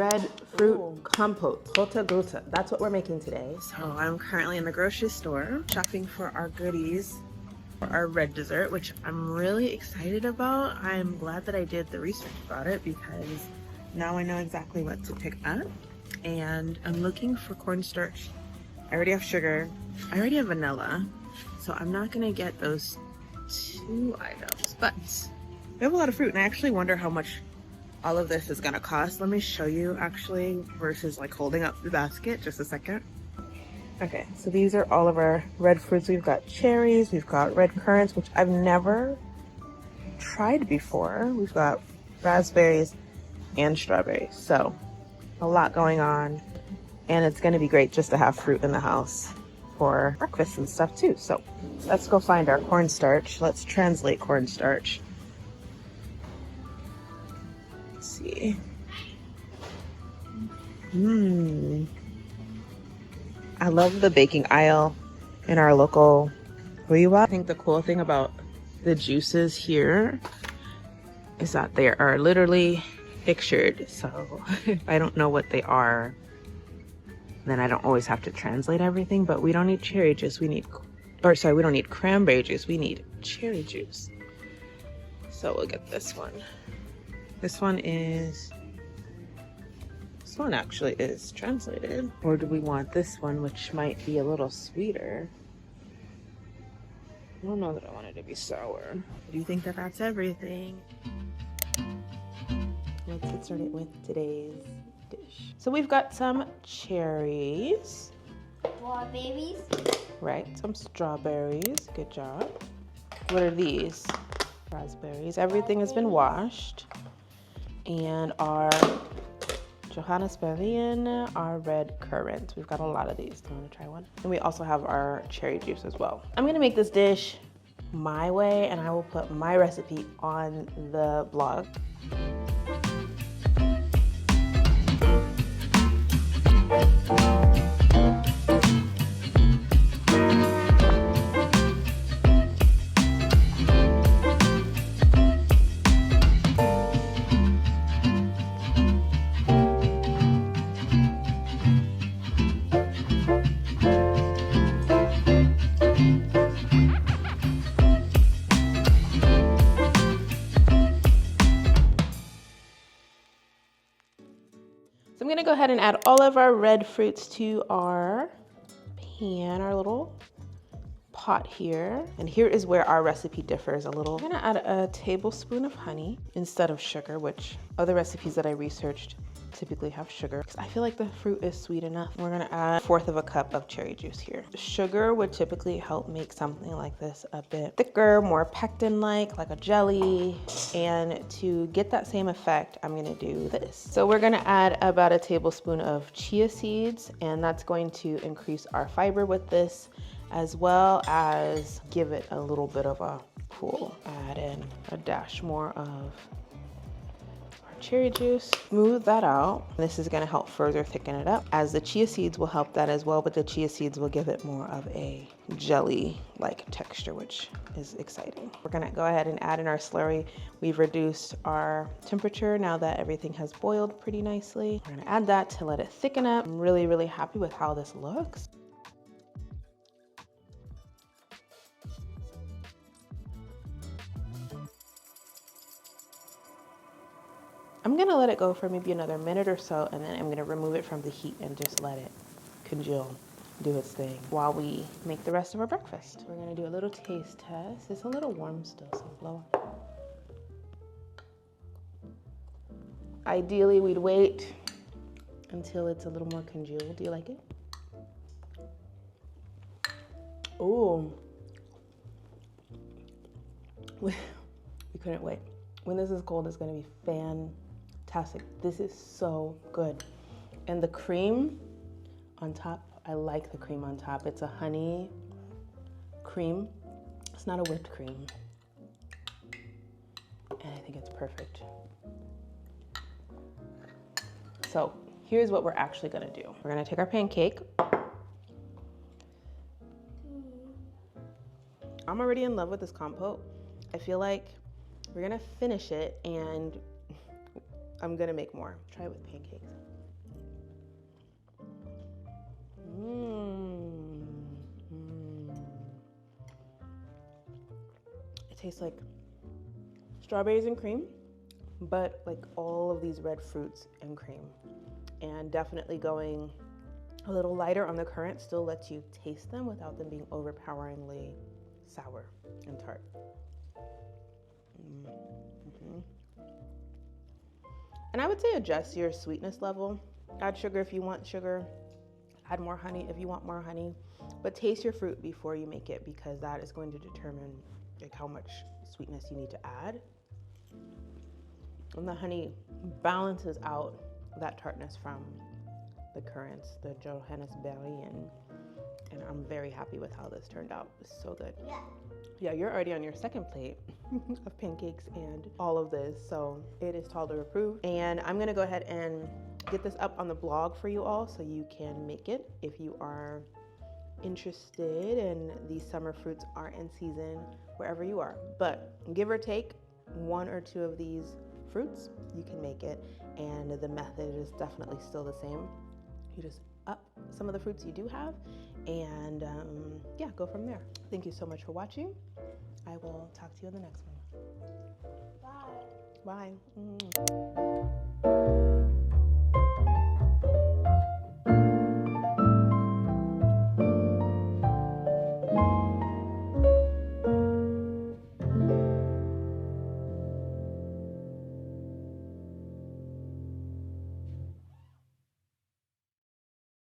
red fruit compote, Rote Grütze. That's what we're making today. So I'm currently in the grocery store shopping for our goodies for our red dessert, which I'm really excited about. I'm glad that I did the research about it because now I know exactly what to pick up. And I'm looking for cornstarch. I already have sugar. I already have vanilla. So I'm not gonna get those 2 items, but we have a lot of fruit and I actually wonder how much all of this is gonna cost. Let me show you actually versus like holding up the basket. Just a second. Okay, so these are all of our red fruits. We've got cherries, we've got red currants, which I've never tried before. We've got raspberries and strawberries. So a lot going on, and it's gonna be great just to have fruit in the house for breakfast and stuff too. So let's go find our cornstarch. Let's translate cornstarch. Let's see. I love the baking aisle in our local Huiwa. I think the cool thing about the juices here is that they are literally pictured. So if I don't know what they are, then I don't always have to translate everything. But we don't need cherry juice. We don't need cranberry juice. We need cherry juice. So we'll get this one. This one actually is translated. Or do we want this one, which might be a little sweeter? I don't know that I want it to be sour. Do you think that that's everything? Let's get started with today's dish. So we've got some cherries. Strawberries. Right, some strawberries. Good job. What are these? Raspberries. Everything has been washed. And our Johannisberry and our red currant. We've got a lot of these. Do you want to try one? And we also have our cherry juice as well. I'm gonna make this dish my way and I will put my recipe on the blog. So I'm gonna go ahead and add all of our red fruits to our pan, our little pot here. And here is where our recipe differs a little. I'm gonna add a tablespoon of honey instead of sugar, which other recipes that I researched typically have sugar. Because I feel like the fruit is sweet enough. We're gonna add 1/4 of a cup of cherry juice here. Sugar would typically help make something like this a bit thicker, more pectin-like, like a jelly. And to get that same effect, I'm gonna do this. So we're gonna add about a tablespoon of chia seeds, and that's going to increase our fiber with this, as well as give it a little bit of a pull. Add in a dash more of cherry juice, smooth that out. This is gonna help further thicken it up, as the chia seeds will help that as well, but the chia seeds will give it more of a jelly-like texture, which is exciting. We're gonna go ahead and add in our slurry. We've reduced our temperature now that everything has boiled pretty nicely. We're gonna add that to let it thicken up. I'm really, really happy with how this looks. I'm gonna let it go for maybe another minute or so, and then I'm gonna remove it from the heat and just let it congeal, do its thing, while we make the rest of our breakfast. We're gonna do a little taste test. It's a little warm still, so blow up. Ideally, we'd wait until it's a little more congealed. Do you like it? Ooh. We couldn't wait. When this is cold, it's gonna be fantastic. This is so good. And the cream on top, I like the cream on top. It's a honey cream. It's not a whipped cream. And I think it's perfect. So here's what we're actually gonna do. We're gonna take our pancake. I'm already in love with this compote. I feel like we're gonna finish it and I'm gonna make more. Try it with pancakes. tastes like strawberries and cream, but like all of these red fruits and cream. And definitely going a little lighter on the currant still lets you taste them without them being overpoweringly sour and tart. And I would say adjust your sweetness level. Add sugar if you want sugar. Add more honey if you want more honey. But taste your fruit before you make it, because that is going to determine like how much sweetness you need to add. And the honey balances out that tartness from the currants, the Johannisberry, and I'm very happy with how this turned out. It's so good. Yeah, you're already on your second plate of pancakes and all of this, so it is toddler approved. And I'm gonna go ahead and get this up on the blog for you all so you can make it if you are interested and these summer fruits are in season wherever you are. But give or take 1 or 2 of these fruits, you can make it, and the method is definitely still the same. You just up some of the fruits you do have, and yeah, go from there. Thank you so much for watching. I will talk to you in the next one. Bye. Bye.